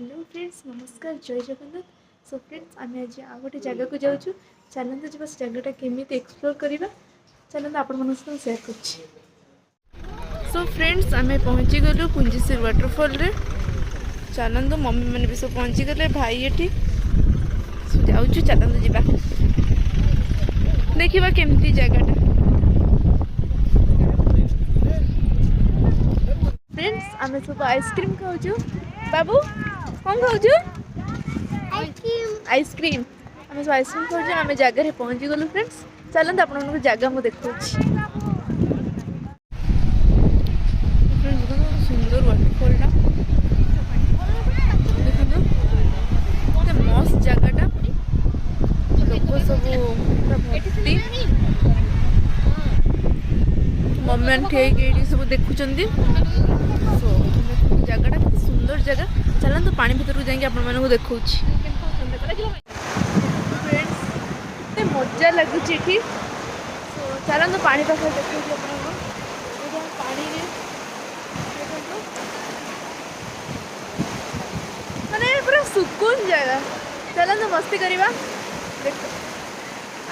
Hello friends नमस्कार जय Jagannath. So friends आम आज आ गोटे जगह को जाऊँ चलते जी बस जगटा केमी एक्सप्लोर करवा चलते आपण सेयार कर। सो फ्रेंड्स आम पहुँची गलु कुंजेश्वर वाटरफॉल रे। चलते मम्मी मैंने भी सब पहुँची गले भाई ये जाऊँ चलते जी देखा केमती जगटा। फ्रेंड्स आम सब आइसक्रीम खाऊ। बाबू कौन खाऊ? आइसक्रीम आम सब आइसक्रीम खाऊ। आम जगह पहुँची गलु फ्रेंड्स चलते आप जगह मुझे देखा सुंदर वाटरफॉल देखो मस्त जगटा लोग सब भर्ती मम्मी ठे सब देखुं जगटा के सुंदर जगह। चलते तो पानी भर जाकि आप देखा मजा लगुच चलते पानी पाखे देखा पानी माने पूरा सुकून जगह। चलते मस्ती करवा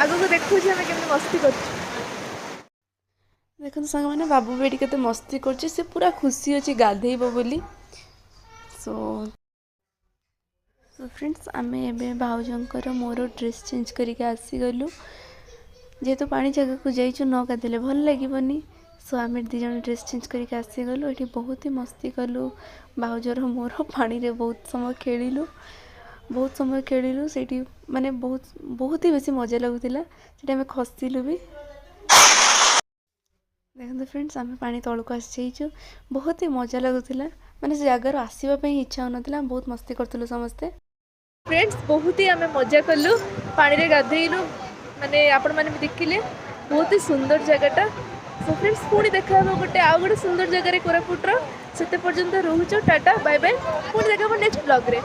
आग को देखुँ केमी मस्ती कर। देखो सांग मैंने बाबू भी के मस्ती कर पूरा खुशी अच्छी गाधेब बोली। सो फ्रेंड्स आम ए भाउजर मोर ड्रेस चेंज करके आसीगलु जेहेतु पानी जगह को जाइचु न गाधेले भल लगे। सो आम दिज ड्रेस चेंज करके आसीगलु ये बहुत ही मस्ती कलु भाउजर मोर पानी रे बहुत समय खेलु से माने बहुत ही बेसी मजा लगुला से आम खसलु भी। देखते फ्रेंड्स आम पानी तौक आसीचु बहुत ही मजा लगुला माने से जगार आसवाई इच्छा होना बहुत मस्ती करूँ समस्ते। फ्रेंड्स बहुत ही आम मजा कलु पानी रे गाधेलु माने आपण मैंने भी देखिले बहुत ही सुंदर जगटा। सो फ्रेंड्स पुणी देखा गोटे आउ गोटे सुंदर जगह कोरापुटर से पर्यंत रोच टाटा बाय बाय पुणी देखा नेक्स्ट ब्लॉग रे।